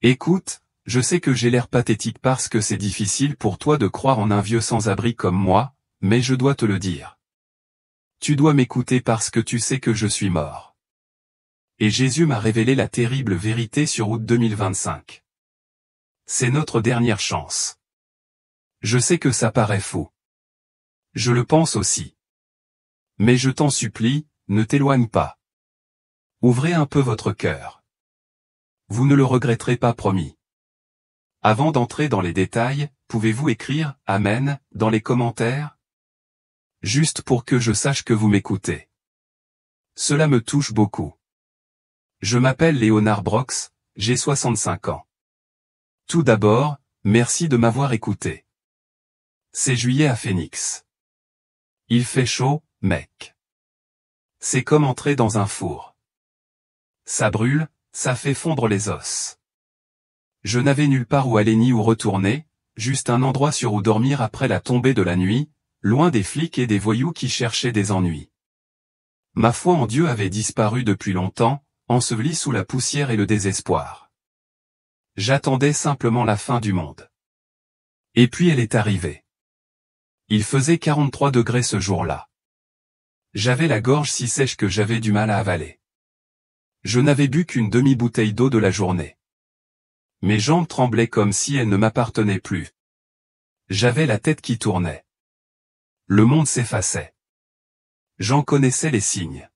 Écoute, je sais que j'ai l'air pathétique parce que c'est difficile pour toi de croire en un vieux sans-abri comme moi, mais je dois te le dire. Tu dois m'écouter parce que tu sais que je suis mort. Et Jésus m'a révélé la terrible vérité sur août 2025. C'est notre dernière chance. Je sais que ça paraît fou. Je le pense aussi. Mais je t'en supplie, ne t'éloigne pas. Ouvrez un peu votre cœur. Vous ne le regretterez pas, promis. Avant d'entrer dans les détails, pouvez-vous écrire « Amen » dans les commentaires? Juste pour que je sache que vous m'écoutez. Cela me touche beaucoup. Je m'appelle Léonard Brox, j'ai 65 ans. Tout d'abord, merci de m'avoir écouté. C'est juillet à Phoenix. Il fait chaud, mec. C'est comme entrer dans un four. Ça brûle, ça fait fondre les os. Je n'avais nulle part où aller ni où retourner, juste un endroit sur où dormir après la tombée de la nuit, loin des flics et des voyous qui cherchaient des ennuis. Ma foi en Dieu avait disparu depuis longtemps, ensevelie sous la poussière et le désespoir. J'attendais simplement la fin du monde. Et puis elle est arrivée. Il faisait 43 degrés ce jour-là. J'avais la gorge si sèche que j'avais du mal à avaler. Je n'avais bu qu'une demi-bouteille d'eau de la journée. Mes jambes tremblaient comme si elles ne m'appartenaient plus. J'avais la tête qui tournait. Le monde s'effaçait. J'en connaissais les signes.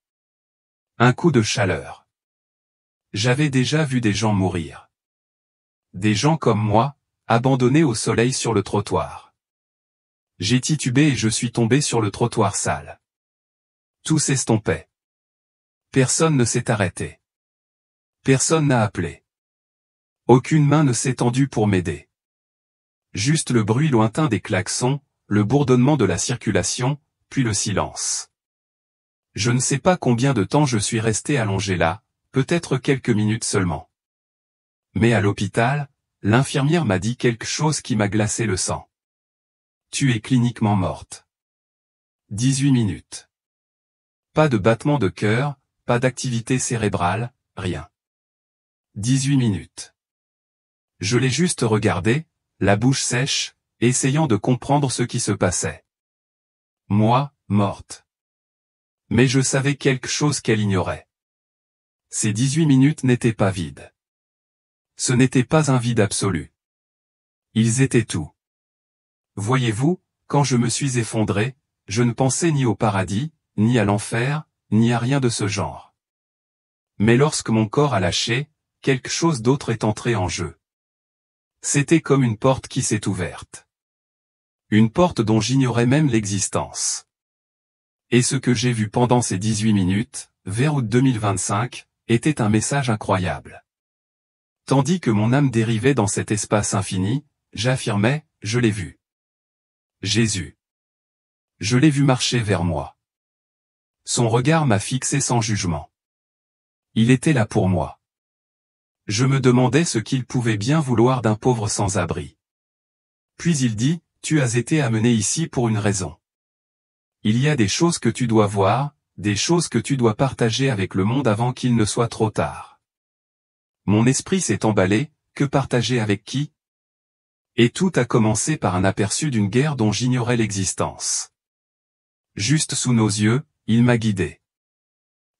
Un coup de chaleur. J'avais déjà vu des gens mourir. Des gens comme moi, abandonnés au soleil sur le trottoir. J'ai titubé et je suis tombé sur le trottoir sale. Tout s'estompait. Personne ne s'est arrêté. Personne n'a appelé. Aucune main ne s'est tendue pour m'aider. Juste le bruit lointain des klaxons, le bourdonnement de la circulation, puis le silence. Je ne sais pas combien de temps je suis resté allongé là, peut-être quelques minutes seulement. Mais à l'hôpital, l'infirmière m'a dit quelque chose qui m'a glacé le sang. Tu es cliniquement morte. 18 minutes. Pas de battement de cœur, pas d'activité cérébrale, rien. 18 minutes. Je l'ai juste regardé, la bouche sèche, essayant de comprendre ce qui se passait. Moi, morte. Mais je savais quelque chose qu'elle ignorait. Ces 18 minutes n'étaient pas vides. Ce n'était pas un vide absolu. Ils étaient tout. Voyez-vous, quand je me suis effondré, je ne pensais ni au paradis, ni à l'enfer, ni à rien de ce genre. Mais lorsque mon corps a lâché, quelque chose d'autre est entré en jeu. C'était comme une porte qui s'est ouverte. Une porte dont j'ignorais même l'existence. Et ce que j'ai vu pendant ces 18 minutes, vers août 2025, était un message incroyable. Tandis que mon âme dérivait dans cet espace infini, j'affirmais, je l'ai vu. Jésus. Je l'ai vu marcher vers moi. Son regard m'a fixé sans jugement. Il était là pour moi. Je me demandais ce qu'il pouvait bien vouloir d'un pauvre sans-abri. Puis il dit, tu as été amené ici pour une raison. Il y a des choses que tu dois voir, des choses que tu dois partager avec le monde avant qu'il ne soit trop tard. Mon esprit s'est emballé, que partager avec qui? Et tout a commencé par un aperçu d'une guerre dont j'ignorais l'existence. Juste sous nos yeux, il m'a guidé.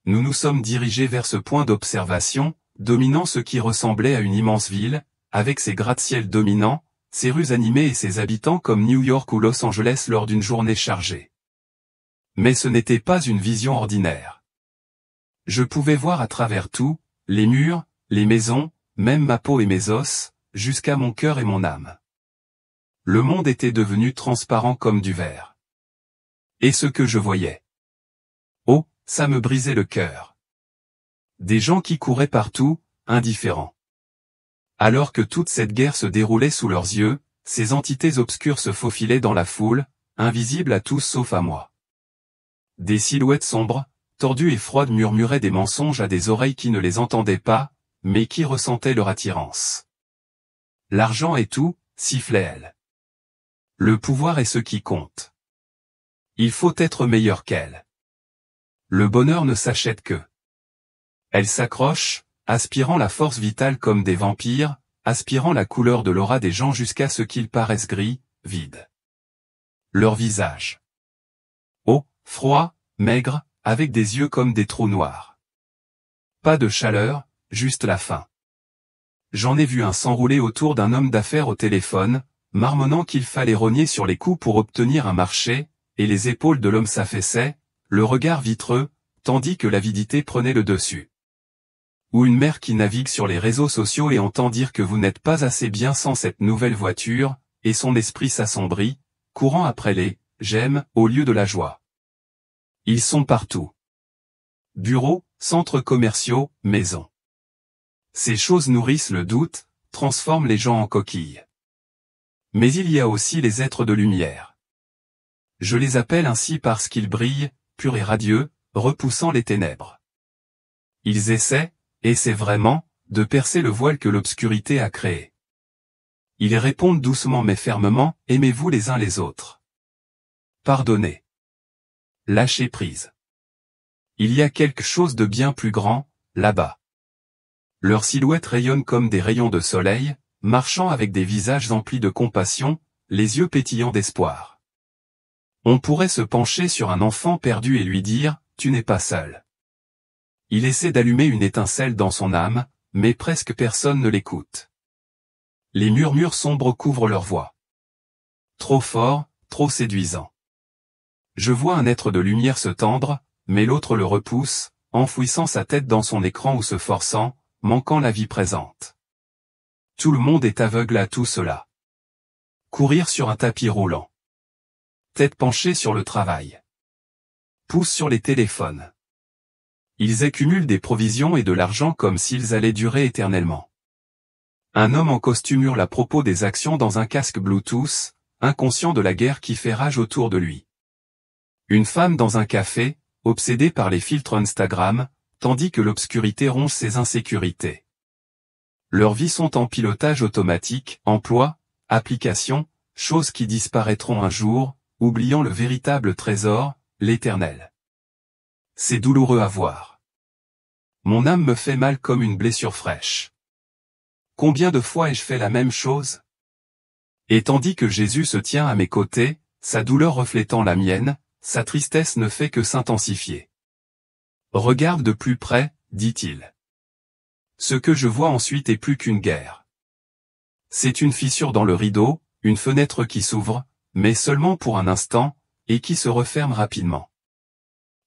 Nous nous sommes dirigés vers ce point d'observation, dominant ce qui ressemblait à une immense ville, avec ses gratte-ciels dominants, ses rues animées et ses habitants comme New York ou Los Angeles lors d'une journée chargée. Mais ce n'était pas une vision ordinaire. Je pouvais voir à travers tout, les murs, les maisons, même ma peau et mes os, jusqu'à mon cœur et mon âme. Le monde était devenu transparent comme du verre. Et ce que je voyais. Oh, ça me brisait le cœur. Des gens qui couraient partout, indifférents. Alors que toute cette guerre se déroulait sous leurs yeux, ces entités obscures se faufilaient dans la foule, invisibles à tous sauf à moi. Des silhouettes sombres, tordues et froides murmuraient des mensonges à des oreilles qui ne les entendaient pas, mais qui ressentaient leur attirance. L'argent est tout, sifflait-elle. Le pouvoir est ce qui compte. Il faut être meilleur qu'elle. Le bonheur ne s'achète que. Elles s'accrochent, aspirant la force vitale comme des vampires, aspirant la couleur de l'aura des gens jusqu'à ce qu'ils paraissent gris, vides. Leur visage. Haut, froid, maigre, avec des yeux comme des trous noirs. Pas de chaleur, juste la faim. J'en ai vu un s'enrouler autour d'un homme d'affaires au téléphone, marmonnant qu'il fallait rogner sur les coups pour obtenir un marché, et les épaules de l'homme s'affaissaient, le regard vitreux, tandis que l'avidité prenait le dessus. Ou une mère qui navigue sur les réseaux sociaux et entend dire que vous n'êtes pas assez bien sans cette nouvelle voiture, et son esprit s'assombrit, courant après les « j'aime » au lieu de la joie. Ils sont partout. Bureaux, centres commerciaux, maisons. Ces choses nourrissent le doute, transforment les gens en coquilles. Mais il y a aussi les êtres de lumière. Je les appelle ainsi parce qu'ils brillent, purs et radieux, repoussant les ténèbres. Ils essaient, et c'est vraiment, de percer le voile que l'obscurité a créé. Ils répondent doucement mais fermement, aimez-vous les uns les autres. Pardonnez. Lâchez prise. Il y a quelque chose de bien plus grand, là-bas. Leurs silhouettes rayonnent comme des rayons de soleil, marchant avec des visages emplis de compassion, les yeux pétillants d'espoir. On pourrait se pencher sur un enfant perdu et lui dire, tu n'es pas seul. Il essaie d'allumer une étincelle dans son âme, mais presque personne ne l'écoute. Les murmures sombres couvrent leur voix. Trop fort, trop séduisant. Je vois un être de lumière se tendre, mais l'autre le repousse, enfouissant sa tête dans son écran ou se forçant, manquant la vie présente. Tout le monde est aveugle à tout cela. Courir sur un tapis roulant. Tête penchée sur le travail. Pouce sur les téléphones. Ils accumulent des provisions et de l'argent comme s'ils allaient durer éternellement. Un homme en costume hurle à propos des actions dans un casque Bluetooth, inconscient de la guerre qui fait rage autour de lui. Une femme dans un café, obsédée par les filtres Instagram, tandis que l'obscurité ronge ses insécurités. Leurs vies sont en pilotage automatique, emploi, application, choses qui disparaîtront un jour, oubliant le véritable trésor, l'éternel. C'est douloureux à voir. Mon âme me fait mal comme une blessure fraîche. Combien de fois ai-je fait la même chose? Et tandis que Jésus se tient à mes côtés, sa douleur reflétant la mienne, sa tristesse ne fait que s'intensifier. Regarde de plus près, dit-il. Ce que je vois ensuite est plus qu'une guerre. C'est une fissure dans le rideau, une fenêtre qui s'ouvre, mais seulement pour un instant, et qui se referme rapidement.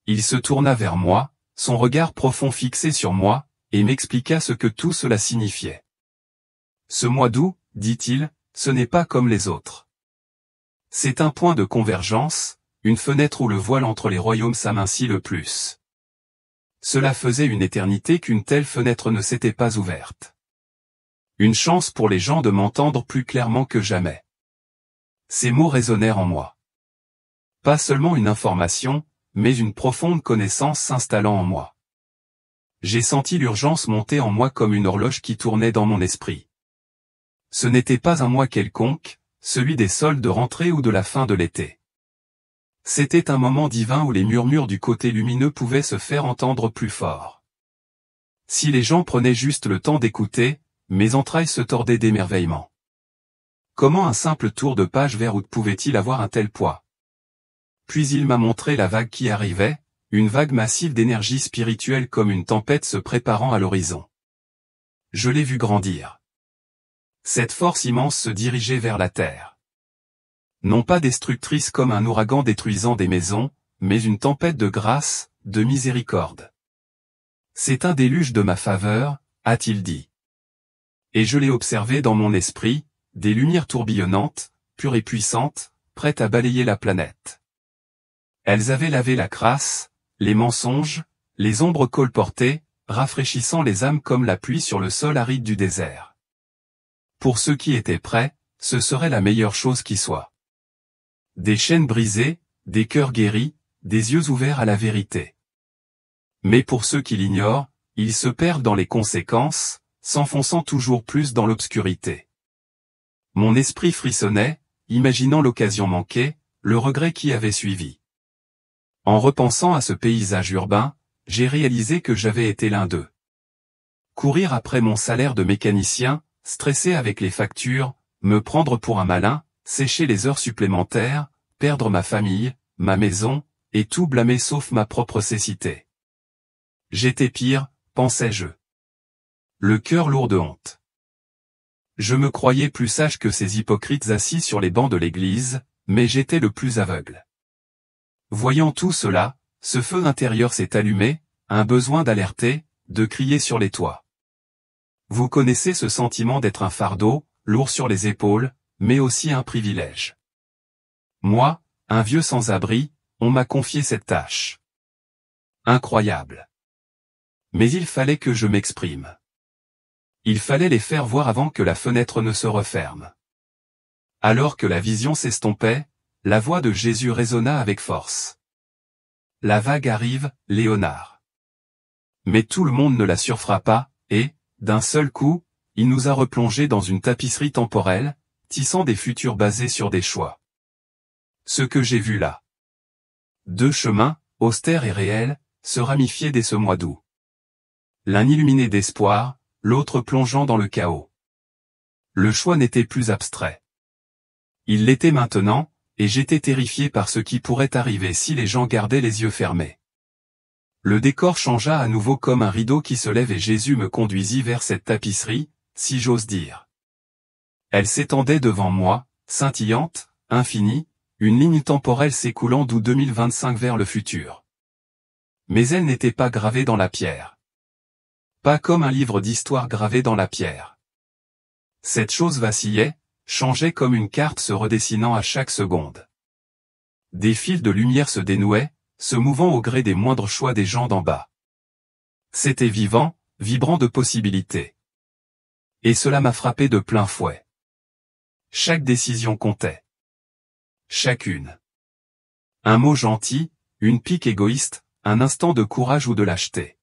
Il se tourna vers moi, son regard profond fixé sur moi, et m'expliqua ce que tout cela signifiait. Ce mois d'août, dit-il, ce n'est pas comme les autres. C'est un point de convergence, une fenêtre où le voile entre les royaumes s'amincit le plus. Cela faisait une éternité qu'une telle fenêtre ne s'était pas ouverte. Une chance pour les gens de m'entendre plus clairement que jamais. Ces mots résonnèrent en moi. Pas seulement une information, mais une profonde connaissance s'installant en moi. J'ai senti l'urgence monter en moi comme une horloge qui tournait dans mon esprit. Ce n'était pas un mois quelconque, celui des soldes de rentrée ou de la fin de l'été. C'était un moment divin où les murmures du côté lumineux pouvaient se faire entendre plus fort. Si les gens prenaient juste le temps d'écouter, mes entrailles se tordaient d'émerveillement. Comment un simple tour de page vers août pouvait-il avoir un tel poids? Puis il m'a montré la vague qui arrivait, une vague massive d'énergie spirituelle comme une tempête se préparant à l'horizon. Je l'ai vu grandir. Cette force immense se dirigeait vers la terre. Non pas destructrice comme un ouragan détruisant des maisons, mais une tempête de grâce, de miséricorde. C'est un déluge de ma faveur, a-t-il dit. Et je l'ai observé dans mon esprit, des lumières tourbillonnantes, pures et puissantes, prêtes à balayer la planète. Elles avaient lavé la crasse, les mensonges, les ombres colportées, rafraîchissant les âmes comme la pluie sur le sol aride du désert. Pour ceux qui étaient prêts, ce serait la meilleure chose qui soit. Des chaînes brisées, des cœurs guéris, des yeux ouverts à la vérité. Mais pour ceux qui l'ignorent, ils se perdent dans les conséquences, s'enfonçant toujours plus dans l'obscurité. Mon esprit frissonnait, imaginant l'occasion manquée, le regret qui avait suivi. En repensant à ce paysage urbain, j'ai réalisé que j'avais été l'un d'eux. Courir après mon salaire de mécanicien, stresser avec les factures, me prendre pour un malin, sécher les heures supplémentaires, perdre ma famille, ma maison, et tout blâmer sauf ma propre cécité. J'étais pire, pensais-je. Le cœur lourd de honte. Je me croyais plus sage que ces hypocrites assis sur les bancs de l'église, mais j'étais le plus aveugle. Voyant tout cela, ce feu intérieur s'est allumé, un besoin d'alerter, de crier sur les toits. Vous connaissez ce sentiment d'être un fardeau, lourd sur les épaules, mais aussi un privilège. Moi, un vieux sans-abri, on m'a confié cette tâche. Incroyable. Mais il fallait que je m'exprime. Il fallait les faire voir avant que la fenêtre ne se referme. Alors que la vision s'estompait, la voix de Jésus résonna avec force. La vague arrive, Léonard. Mais tout le monde ne la surfera pas, et, d'un seul coup, il nous a replongés dans une tapisserie temporelle, tissant des futurs basés sur des choix. Ce que j'ai vu là. Deux chemins, austères et réels, se ramifiaient dès ce mois d'août. L'un illuminé d'espoir, l'autre plongeant dans le chaos. Le choix n'était plus abstrait. Il l'était maintenant, et j'étais terrifié par ce qui pourrait arriver si les gens gardaient les yeux fermés. Le décor changea à nouveau comme un rideau qui se lève et Jésus me conduisit vers cette tapisserie, si j'ose dire. Elle s'étendait devant moi, scintillante, infinie, une ligne temporelle s'écoulant d'août 2025 vers le futur. Mais elle n'était pas gravée dans la pierre. Pas comme un livre d'histoire gravé dans la pierre. Cette chose vacillait, changeait comme une carte se redessinant à chaque seconde. Des fils de lumière se dénouaient, se mouvant au gré des moindres choix des gens d'en bas. C'était vivant, vibrant de possibilités. Et cela m'a frappé de plein fouet. Chaque décision comptait. Chacune. Un mot gentil, une pique égoïste, un instant de courage ou de lâcheté.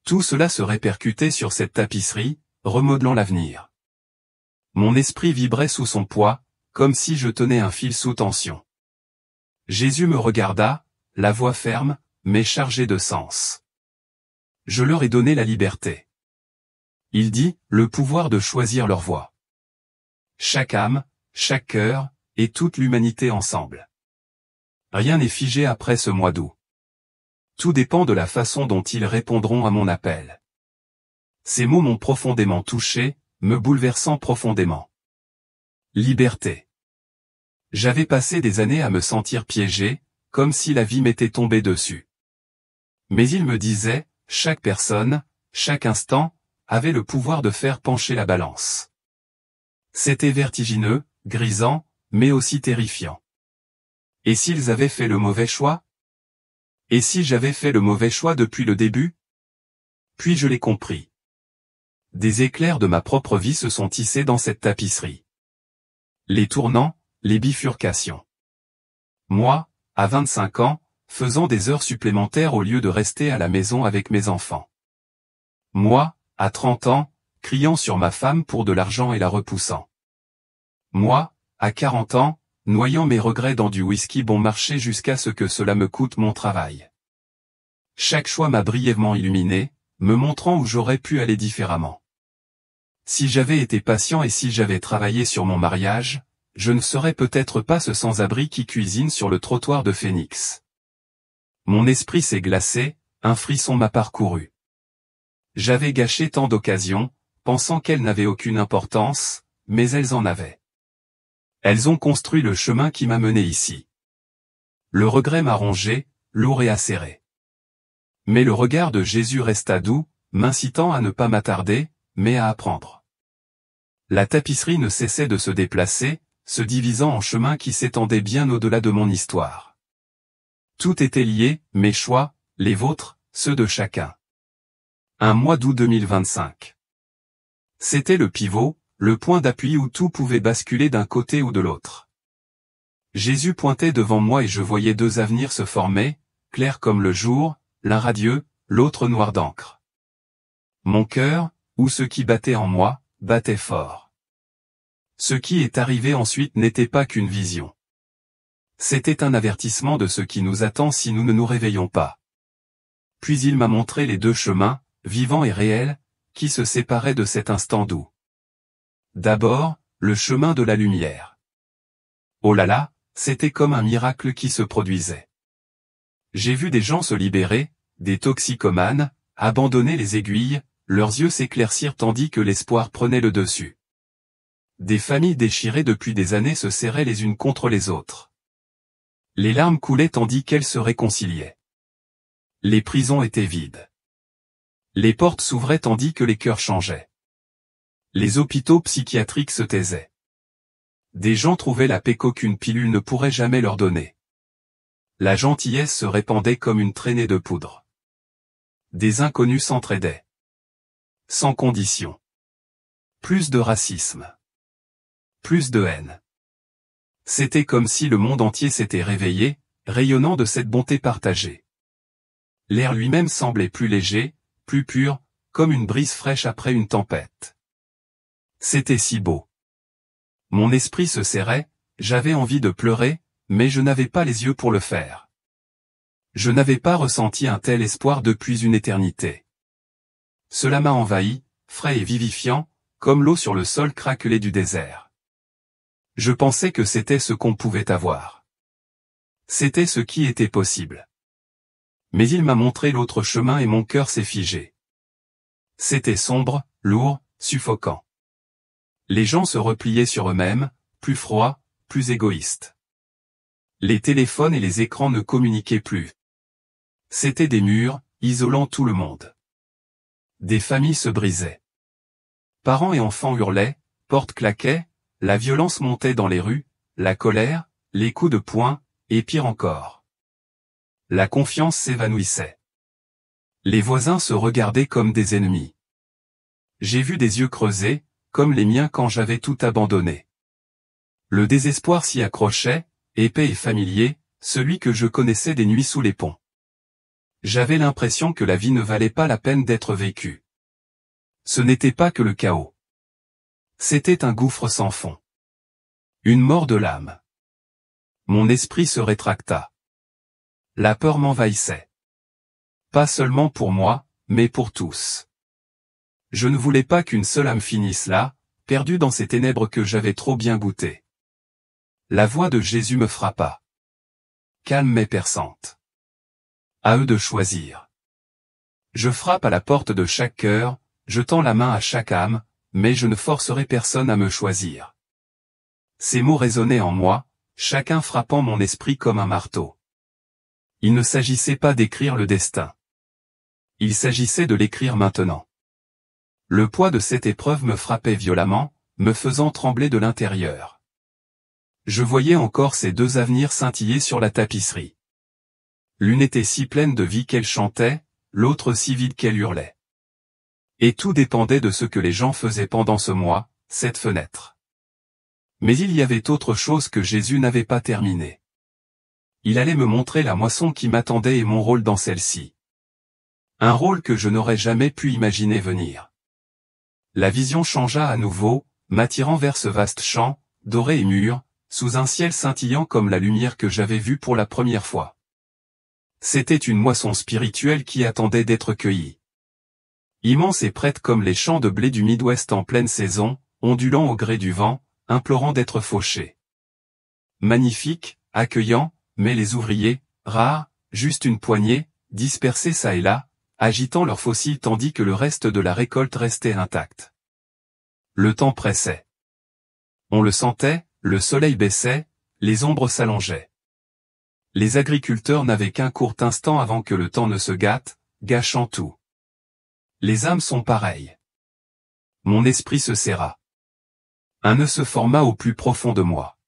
Tout cela se répercutait sur cette tapisserie, remodelant l'avenir. Mon esprit vibrait sous son poids, comme si je tenais un fil sous tension. Jésus me regarda, la voix ferme, mais chargée de sens. Je leur ai donné la liberté. Il dit, le pouvoir de choisir leur voie. Chaque âme, chaque cœur, et toute l'humanité ensemble. Rien n'est figé après ce mois d'août. Tout dépend de la façon dont ils répondront à mon appel. Ces mots m'ont profondément touché, me bouleversant profondément. Liberté. J'avais passé des années à me sentir piégé, comme si la vie m'était tombée dessus. Mais il me disait, chaque personne, chaque instant, avait le pouvoir de faire pencher la balance. C'était vertigineux, grisant, mais aussi terrifiant. Et s'ils avaient fait le mauvais choix? Et si j'avais fait le mauvais choix depuis le début? Puis je l'ai compris. Des éclairs de ma propre vie se sont tissés dans cette tapisserie. Les tournants, les bifurcations. Moi, à 25 ans, faisant des heures supplémentaires au lieu de rester à la maison avec mes enfants. Moi, à 30 ans, criant sur ma femme pour de l'argent et la repoussant. Moi, à 40 ans, noyant mes regrets dans du whisky bon marché jusqu'à ce que cela me coûte mon travail. Chaque choix m'a brièvement illuminé, me montrant où j'aurais pu aller différemment. Si j'avais été patient et si j'avais travaillé sur mon mariage, je ne serais peut-être pas ce sans-abri qui cuisine sur le trottoir de Phoenix. Mon esprit s'est glacé, un frisson m'a parcouru. J'avais gâché tant d'occasions, pensant qu'elles n'avaient aucune importance, mais elles en avaient. Elles ont construit le chemin qui m'a mené ici. Le regret m'a rongé, lourd et acéré. Mais le regard de Jésus resta doux, m'incitant à ne pas m'attarder, mais à apprendre. La tapisserie ne cessait de se déplacer, se divisant en chemins qui s'étendaient bien au-delà de mon histoire. Tout était lié, mes choix, les vôtres, ceux de chacun. Un mois d'août 2025. C'était le pivot, le point d'appui où tout pouvait basculer d'un côté ou de l'autre. Jésus pointait devant moi et je voyais deux avenirs se former, clairs comme le jour, l'un radieux, l'autre noir d'encre. Mon cœur, ou ce qui battait en moi, battait fort. Ce qui est arrivé ensuite n'était pas qu'une vision. C'était un avertissement de ce qui nous attend si nous ne nous réveillons pas. Puis il m'a montré les deux chemins, vivants et réels, qui se séparaient de cet instant doux. D'abord, le chemin de la lumière. Oh là là, c'était comme un miracle qui se produisait. J'ai vu des gens se libérer, des toxicomanes, abandonner les aiguilles, leurs yeux s'éclaircirent tandis que l'espoir prenait le dessus. Des familles déchirées depuis des années se serraient les unes contre les autres. Les larmes coulaient tandis qu'elles se réconciliaient. Les prisons étaient vides. Les portes s'ouvraient tandis que les cœurs changeaient. Les hôpitaux psychiatriques se taisaient. Des gens trouvaient la paix qu'aucune pilule ne pourrait jamais leur donner. La gentillesse se répandait comme une traînée de poudre. Des inconnus s'entraidaient. Sans condition. Plus de racisme. Plus de haine. C'était comme si le monde entier s'était réveillé, rayonnant de cette bonté partagée. L'air lui-même semblait plus léger, plus pur, comme une brise fraîche après une tempête. C'était si beau. Mon esprit se serrait, j'avais envie de pleurer, mais je n'avais pas les yeux pour le faire. Je n'avais pas ressenti un tel espoir depuis une éternité. Cela m'a envahi, frais et vivifiant, comme l'eau sur le sol craquelé du désert. Je pensais que c'était ce qu'on pouvait avoir. C'était ce qui était possible. Mais il m'a montré l'autre chemin et mon cœur s'est figé. C'était sombre, lourd, suffocant. Les gens se repliaient sur eux-mêmes, plus froids, plus égoïstes. Les téléphones et les écrans ne communiquaient plus. C'étaient des murs, isolant tout le monde. Des familles se brisaient. Parents et enfants hurlaient, portes claquaient, la violence montait dans les rues, la colère, les coups de poing, et pire encore. La confiance s'évanouissait. Les voisins se regardaient comme des ennemis. J'ai vu des yeux creusés, comme les miens quand j'avais tout abandonné. Le désespoir s'y accrochait, épais et familier, celui que je connaissais des nuits sous les ponts. J'avais l'impression que la vie ne valait pas la peine d'être vécue. Ce n'était pas que le chaos. C'était un gouffre sans fond. Une mort de l'âme. Mon esprit se rétracta. La peur m'envahissait. Pas seulement pour moi, mais pour tous. Je ne voulais pas qu'une seule âme finisse là, perdue dans ces ténèbres que j'avais trop bien goûtées. La voix de Jésus me frappa. Calme mais perçante. À eux de choisir. Je frappe à la porte de chaque cœur, je tends la main à chaque âme, mais je ne forcerai personne à me choisir. Ces mots résonnaient en moi, chacun frappant mon esprit comme un marteau. Il ne s'agissait pas d'écrire le destin. Il s'agissait de l'écrire maintenant. Le poids de cette épreuve me frappait violemment, me faisant trembler de l'intérieur. Je voyais encore ces deux avenirs scintiller sur la tapisserie. L'une était si pleine de vie qu'elle chantait, l'autre si vide qu'elle hurlait. Et tout dépendait de ce que les gens faisaient pendant ce mois, cette fenêtre. Mais il y avait autre chose que Jésus n'avait pas terminé. Il allait me montrer la moisson qui m'attendait et mon rôle dans celle-ci. Un rôle que je n'aurais jamais pu imaginer venir. La vision changea à nouveau, m'attirant vers ce vaste champ, doré et mûr, sous un ciel scintillant comme la lumière que j'avais vue pour la première fois. C'était une moisson spirituelle qui attendait d'être cueillie. Immense et prête comme les champs de blé du Midwest en pleine saison, ondulant au gré du vent, implorant d'être fauchés. Magnifique, accueillant, mais les ouvriers, rares, juste une poignée, dispersés çà et là, agitant leurs fossiles tandis que le reste de la récolte restait intact. Le temps pressait. On le sentait, le soleil baissait, les ombres s'allongeaient. Les agriculteurs n'avaient qu'un court instant avant que le temps ne se gâte, gâchant tout. Les âmes sont pareilles. Mon esprit se serra. Un nœud se forma au plus profond de moi.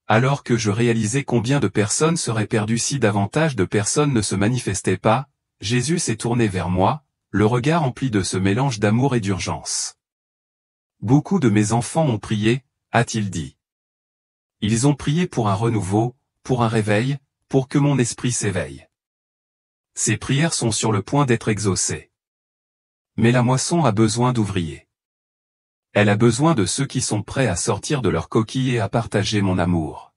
Alors que je réalisais combien de personnes seraient perdues si davantage de personnes ne se manifestaient pas, Jésus s'est tourné vers moi, le regard empli de ce mélange d'amour et d'urgence. Beaucoup de mes enfants ont prié, a-t-il dit. Ils ont prié pour un renouveau, pour un réveil, pour que mon esprit s'éveille. Ces prières sont sur le point d'être exaucées. Mais la moisson a besoin d'ouvriers. Elle a besoin de ceux qui sont prêts à sortir de leur coquille et à partager mon amour.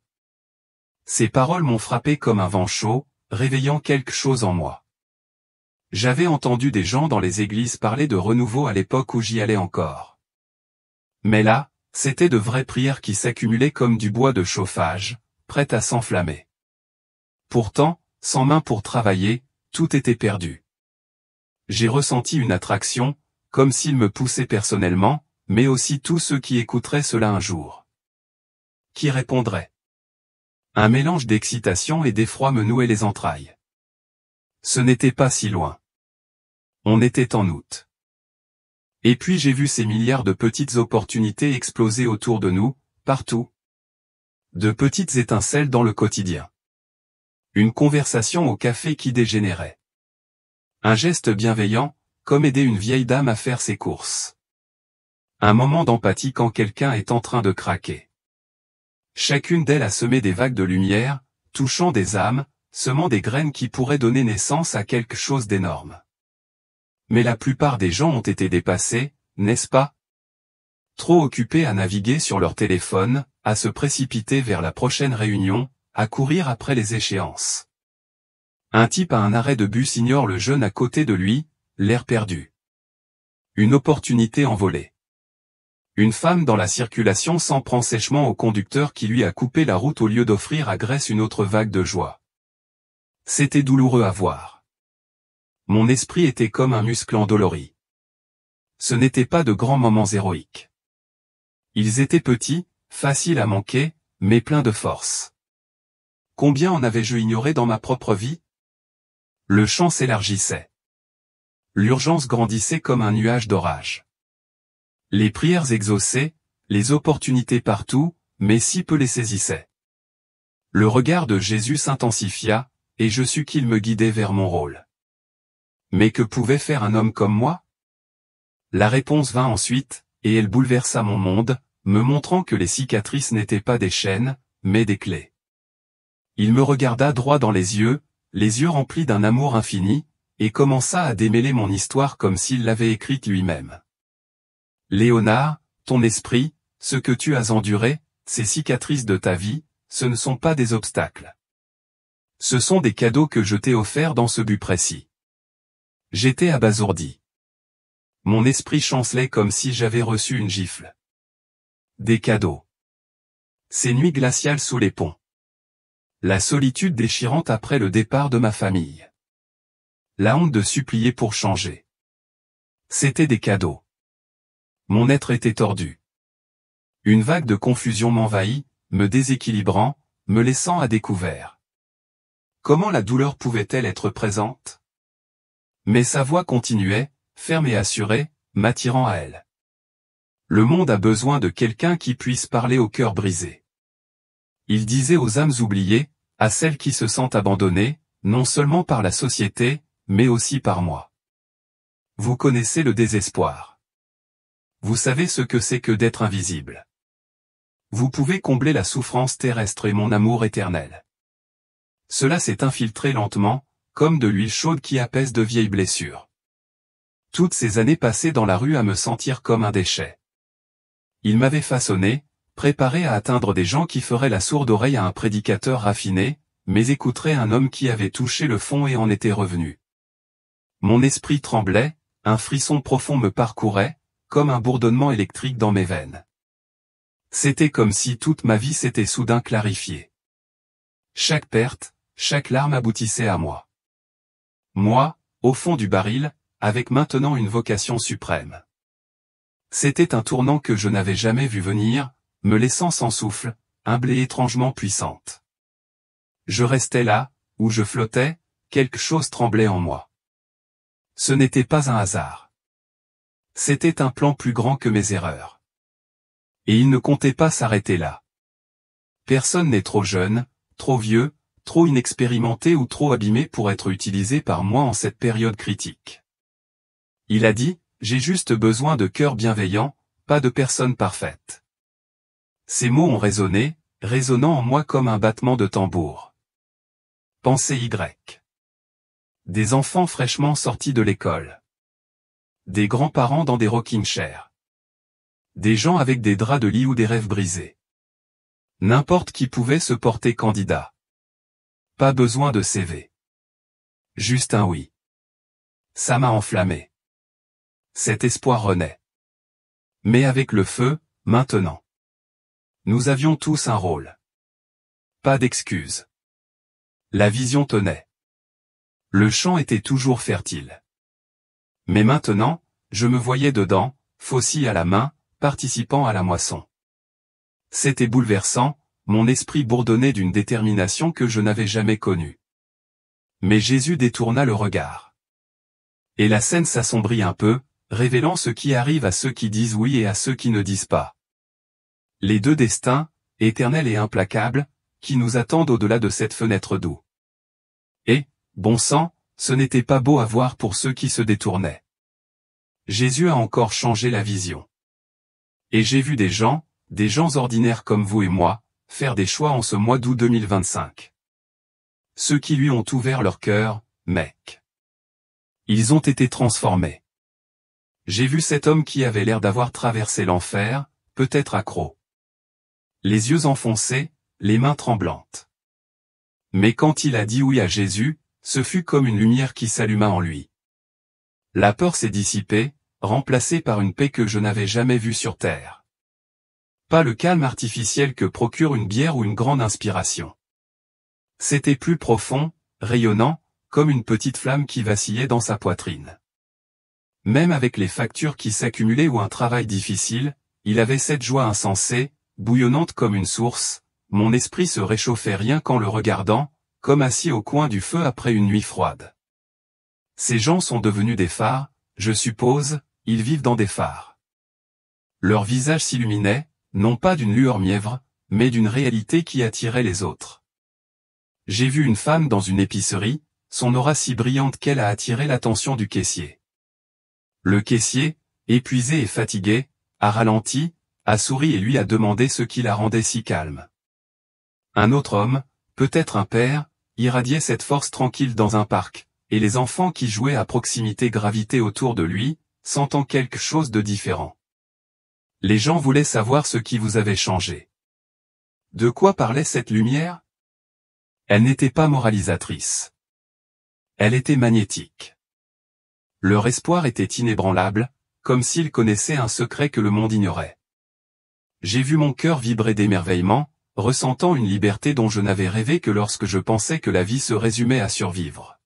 Ces paroles m'ont frappé comme un vent chaud, réveillant quelque chose en moi. J'avais entendu des gens dans les églises parler de renouveau à l'époque où j'y allais encore. Mais là, c'étaient de vraies prières qui s'accumulaient comme du bois de chauffage, prêtes à s'enflammer. Pourtant, sans main pour travailler, tout était perdu. J'ai ressenti une attraction, comme s'il me poussait personnellement, mais aussi tous ceux qui écouteraient cela un jour. Qui répondrait? Un mélange d'excitation et d'effroi me nouait les entrailles. Ce n'était pas si loin. On était en août. Et puis j'ai vu ces milliards de petites opportunités exploser autour de nous, partout. De petites étincelles dans le quotidien. Une conversation au café qui dégénérait. Un geste bienveillant, comme aider une vieille dame à faire ses courses. Un moment d'empathie quand quelqu'un est en train de craquer. Chacune d'elles a semé des vagues de lumière, touchant des âmes, semant des graines qui pourraient donner naissance à quelque chose d'énorme. Mais la plupart des gens ont été dépassés, n'est-ce pas? Trop occupés à naviguer sur leur téléphone, à se précipiter vers la prochaine réunion, à courir après les échéances. Un type à un arrêt de bus ignore le jeune à côté de lui, l'air perdu. Une opportunité envolée. Une femme dans la circulation s'en prend sèchement au conducteur qui lui a coupé la route au lieu d'offrir à Grèce une autre vague de joie. C'était douloureux à voir. Mon esprit était comme un muscle endolori. Ce n'étaient pas de grands moments héroïques. Ils étaient petits, faciles à manquer, mais pleins de force. Combien en avais-je ignoré dans ma propre vie? Le champ s'élargissait. L'urgence grandissait comme un nuage d'orage. Les prières exaucées, les opportunités partout, mais si peu les saisissaient. Le regard de Jésus s'intensifia, et je sus qu'il me guidait vers mon rôle. Mais que pouvait faire un homme comme moi? La réponse vint ensuite, et elle bouleversa mon monde, me montrant que les cicatrices n'étaient pas des chaînes, mais des clés. Il me regarda droit dans les yeux remplis d'un amour infini, et commença à démêler mon histoire comme s'il l'avait écrite lui-même. Léonard, ton esprit, ce que tu as enduré, ces cicatrices de ta vie, ce ne sont pas des obstacles. Ce sont des cadeaux que je t'ai offerts dans ce but précis. J'étais abasourdi. Mon esprit chancelait comme si j'avais reçu une gifle. Des cadeaux. Ces nuits glaciales sous les ponts. La solitude déchirante après le départ de ma famille. La honte de supplier pour changer. C'étaient des cadeaux. Mon être était tordu. Une vague de confusion m'envahit, me déséquilibrant, me laissant à découvert. Comment la douleur pouvait-elle être présente? Mais sa voix continuait, ferme et assurée, m'attirant à elle. Le monde a besoin de quelqu'un qui puisse parler au cœur brisé. Il disait aux âmes oubliées, à celles qui se sentent abandonnées, non seulement par la société, mais aussi par moi. Vous connaissez le désespoir. Vous savez ce que c'est que d'être invisible. Vous pouvez combler la souffrance terrestre et mon amour éternel. Cela s'est infiltré lentement, comme de l'huile chaude qui apaise de vieilles blessures. Toutes ces années passées dans la rue à me sentir comme un déchet. Il m'avait façonné, préparé à atteindre des gens qui feraient la sourde oreille à un prédicateur raffiné, mais écouteraient un homme qui avait touché le fond et en était revenu. Mon esprit tremblait, un frisson profond me parcourait, comme un bourdonnement électrique dans mes veines. C'était comme si toute ma vie s'était soudain clarifiée. Chaque perte, chaque larme aboutissait à moi. Moi, au fond du baril, avec maintenant une vocation suprême. C'était un tournant que je n'avais jamais vu venir, me laissant sans souffle, humble et étrangement puissante. Je restais là, où je flottais, quelque chose tremblait en moi. Ce n'était pas un hasard. C'était un plan plus grand que mes erreurs. Et il ne comptait pas s'arrêter là. Personne n'est trop jeune, trop vieux, trop inexpérimenté ou trop abîmé pour être utilisé par moi en cette période critique. Il a dit, j'ai juste besoin de cœurs bienveillants, pas de personnes parfaites. Ces mots ont résonné, résonnant en moi comme un battement de tambour. Pensée Y. Des enfants fraîchement sortis de l'école. Des grands-parents dans des rocking chairs. Des gens avec des draps de lit ou des rêves brisés. N'importe qui pouvait se porter candidat. Pas besoin de CV. Juste un oui. Ça m'a enflammé. Cet espoir renaît. Mais avec le feu, maintenant. Nous avions tous un rôle. Pas d'excuses. La vision tenait. Le champ était toujours fertile. Mais maintenant, je me voyais dedans, faucille à la main, participant à la moisson. C'était bouleversant, mon esprit bourdonnait d'une détermination que je n'avais jamais connue. Mais Jésus détourna le regard. Et la scène s'assombrit un peu, révélant ce qui arrive à ceux qui disent oui et à ceux qui ne disent pas. Les deux destins, éternels et implacables, qui nous attendent au-delà de cette fenêtre d'eau. Et, bon sang, ce n'était pas beau à voir pour ceux qui se détournaient. Jésus a encore changé la vision. Et j'ai vu des gens ordinaires comme vous et moi, faire des choix en ce mois d'août 2025. Ceux qui lui ont ouvert leur cœur, mec. Ils ont été transformés. J'ai vu cet homme qui avait l'air d'avoir traversé l'enfer, peut-être accro. Les yeux enfoncés, les mains tremblantes. Mais quand il a dit oui à Jésus, ce fut comme une lumière qui s'alluma en lui. La peur s'est dissipée, remplacée par une paix que je n'avais jamais vue sur terre. Pas le calme artificiel que procure une bière ou une grande inspiration. C'était plus profond, rayonnant, comme une petite flamme qui vacillait dans sa poitrine. Même avec les factures qui s'accumulaient ou un travail difficile, il avait cette joie insensée, bouillonnante comme une source, mon esprit se réchauffait rien qu'en le regardant, comme assis au coin du feu après une nuit froide. Ces gens sont devenus des phares, je suppose, ils vivent dans des phares. Leur visage s'illuminait, non pas d'une lueur mièvre, mais d'une réalité qui attirait les autres. J'ai vu une femme dans une épicerie, son aura si brillante qu'elle a attiré l'attention du caissier. Le caissier, épuisé et fatigué, a ralenti, a souri et lui a demandé ce qui la rendait si calme. Un autre homme, peut-être un père, irradiait cette force tranquille dans un parc, et les enfants qui jouaient à proximité gravitaient autour de lui, sentant quelque chose de différent. Les gens voulaient savoir ce qui vous avait changé. De quoi parlait cette lumière? Elle n'était pas moralisatrice. Elle était magnétique. Leur espoir était inébranlable, comme s'ils connaissaient un secret que le monde ignorait. J'ai vu mon cœur vibrer d'émerveillement, ressentant une liberté dont je n'avais rêvé que lorsque je pensais que la vie se résumait à survivre.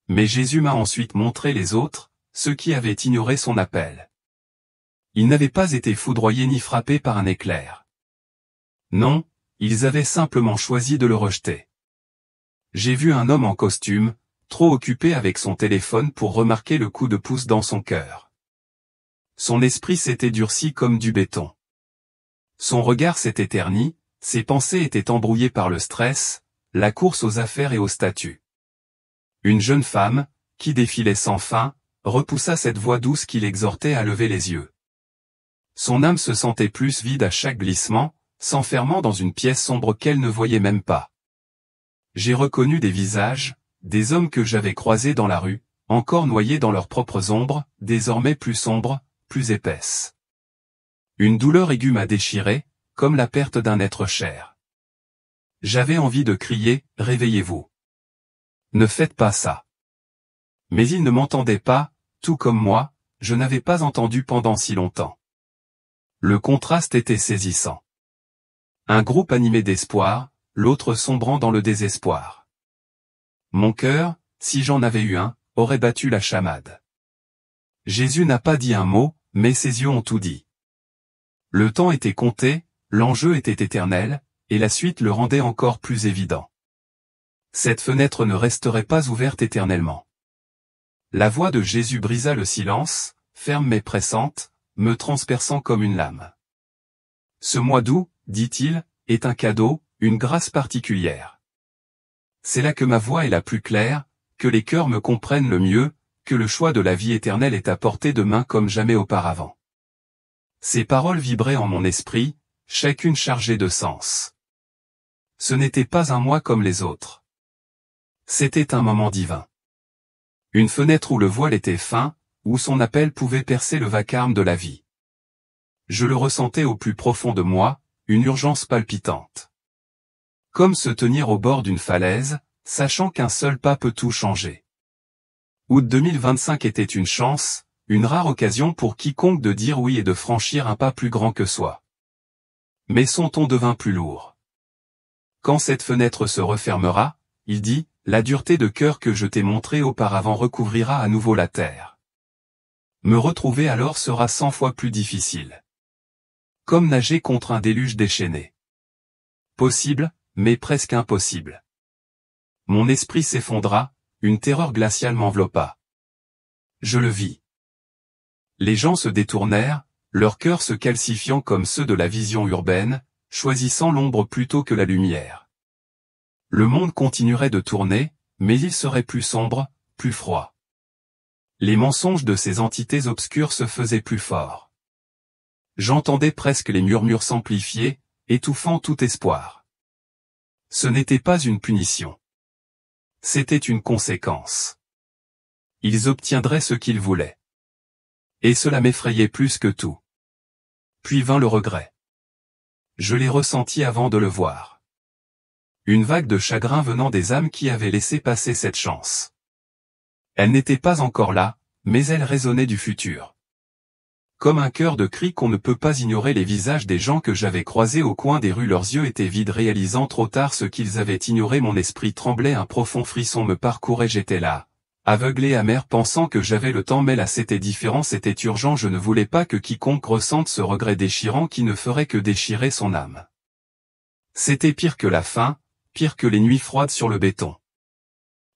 Mais Jésus m'a ensuite montré les autres, ceux qui avaient ignoré son appel. Ils n'avaient pas été foudroyés ni frappés par un éclair. Non, ils avaient simplement choisi de le rejeter. J'ai vu un homme en costume, trop occupé avec son téléphone pour remarquer le coup de pouce dans son cœur. Son esprit s'était durci comme du béton. Son regard s'était terni, ses pensées étaient embrouillées par le stress, la course aux affaires et au statut. Une jeune femme, qui défilait sans fin, repoussa cette voix douce qui l'exhortait à lever les yeux. Son âme se sentait plus vide à chaque glissement, s'enfermant dans une pièce sombre qu'elle ne voyait même pas. J'ai reconnu des visages, des hommes que j'avais croisés dans la rue, encore noyés dans leurs propres ombres, désormais plus sombres, plus épaisses. Une douleur aiguë m'a déchiré, comme la perte d'un être cher. J'avais envie de crier, réveillez-vous. Ne faites pas ça. Mais ils ne m'entendaient pas, tout comme moi, je n'avais pas entendu pendant si longtemps. Le contraste était saisissant. Un groupe animé d'espoir, l'autre sombrant dans le désespoir. Mon cœur, si j'en avais eu un, aurait battu la chamade. Jésus n'a pas dit un mot, mais ses yeux ont tout dit. Le temps était compté, l'enjeu était éternel, et la suite le rendait encore plus évident. Cette fenêtre ne resterait pas ouverte éternellement. La voix de Jésus brisa le silence, ferme mais pressante, me transperçant comme une lame. Ce mois d'août, dit-il, est un cadeau, une grâce particulière. C'est là que ma voix est la plus claire, que les cœurs me comprennent le mieux, que le choix de la vie éternelle est à portée de main comme jamais auparavant. Ces paroles vibraient en mon esprit, chacune chargée de sens. Ce n'était pas un mois comme les autres. C'était un moment divin. Une fenêtre où le voile était fin, où son appel pouvait percer le vacarme de la vie. Je le ressentais au plus profond de moi, une urgence palpitante. Comme se tenir au bord d'une falaise, sachant qu'un seul pas peut tout changer. Août 2025 était une chance, une rare occasion pour quiconque de dire oui et de franchir un pas plus grand que soi. Mais son ton devint plus lourd. Quand cette fenêtre se refermera, il dit, la dureté de cœur que je t'ai montrée auparavant recouvrira à nouveau la terre. Me retrouver alors sera 100 fois plus difficile. Comme nager contre un déluge déchaîné. Possible, mais presque impossible. Mon esprit s'effondra, une terreur glaciale m'enveloppa. Je le vis. Les gens se détournèrent, leurs cœurs se calcifiant comme ceux de la vision urbaine, choisissant l'ombre plutôt que la lumière. Le monde continuerait de tourner, mais il serait plus sombre, plus froid. Les mensonges de ces entités obscures se faisaient plus forts. J'entendais presque les murmures s'amplifier, étouffant tout espoir. Ce n'était pas une punition. C'était une conséquence. Ils obtiendraient ce qu'ils voulaient. Et cela m'effrayait plus que tout. Puis vint le regret. Je l'ai ressenti avant de le voir. Une vague de chagrin venant des âmes qui avaient laissé passer cette chance. Elle n'était pas encore là, mais elle résonnait du futur. Comme un chœur de cris qu'on ne peut pas ignorer, les visages des gens que j'avais croisés au coin des rues, leurs yeux étaient vides, réalisant trop tard ce qu'ils avaient ignoré. Mon esprit tremblait, un profond frisson me parcourait, j'étais là, aveuglé, amer, pensant que j'avais le temps, mais là c'était différent, c'était urgent, je ne voulais pas que quiconque ressente ce regret déchirant qui ne ferait que déchirer son âme. C'était pire que la faim, pire que les nuits froides sur le béton.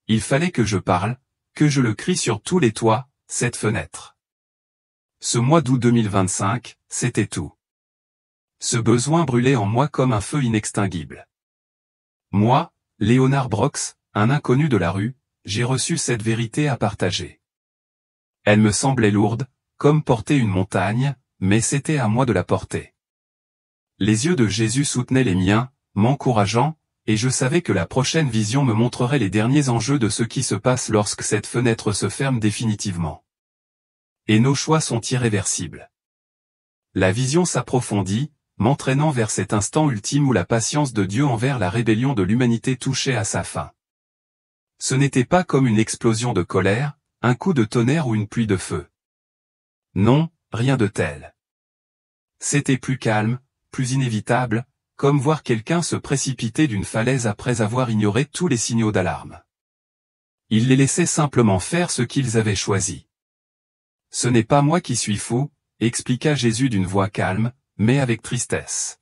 Il fallait que je parle, que je le crie sur tous les toits, cette fenêtre. Ce mois d'août 2025, c'était tout. Ce besoin brûlait en moi comme un feu inextinguible. Moi, Léonard Brox, un inconnu de la rue, j'ai reçu cette vérité à partager. Elle me semblait lourde, comme porter une montagne, mais c'était à moi de la porter. Les yeux de Jésus soutenaient les miens, m'encourageant, et je savais que la prochaine vision me montrerait les derniers enjeux de ce qui se passe lorsque cette fenêtre se ferme définitivement. Et nos choix sont irréversibles. La vision s'approfondit, m'entraînant vers cet instant ultime où la patience de Dieu envers la rébellion de l'humanité touchait à sa fin. Ce n'était pas comme une explosion de colère, un coup de tonnerre ou une pluie de feu. Non, rien de tel. C'était plus calme, plus inévitable, comme voir quelqu'un se précipiter d'une falaise après avoir ignoré tous les signaux d'alarme. Il les laissait simplement faire ce qu'ils avaient choisi. Ce n'est pas moi qui suis fou, expliqua Jésus d'une voix calme, mais avec tristesse.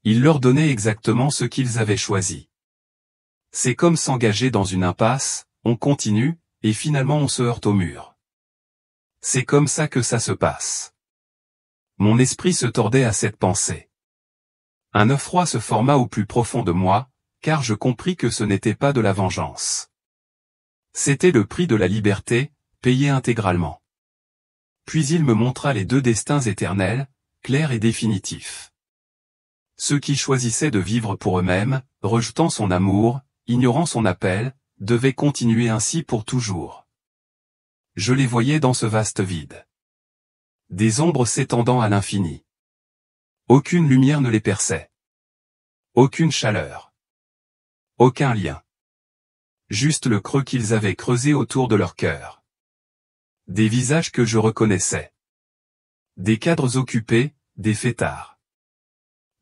Il leur donnait exactement ce qu'ils avaient choisi. C'est comme s'engager dans une impasse, on continue, et finalement on se heurte au mur. C'est comme ça que ça se passe. Mon esprit se tordait à cette pensée. Un œuf froid se forma au plus profond de moi, car je compris que ce n'était pas de la vengeance. C'était le prix de la liberté, payé intégralement. Puis il me montra les deux destins éternels, clairs et définitifs. Ceux qui choisissaient de vivre pour eux-mêmes, rejetant son amour, ignorant son appel, devaient continuer ainsi pour toujours. Je les voyais dans ce vaste vide. Des ombres s'étendant à l'infini. Aucune lumière ne les perçait. Aucune chaleur. Aucun lien. Juste le creux qu'ils avaient creusé autour de leur cœur. Des visages que je reconnaissais. Des cadres occupés, des fêtards.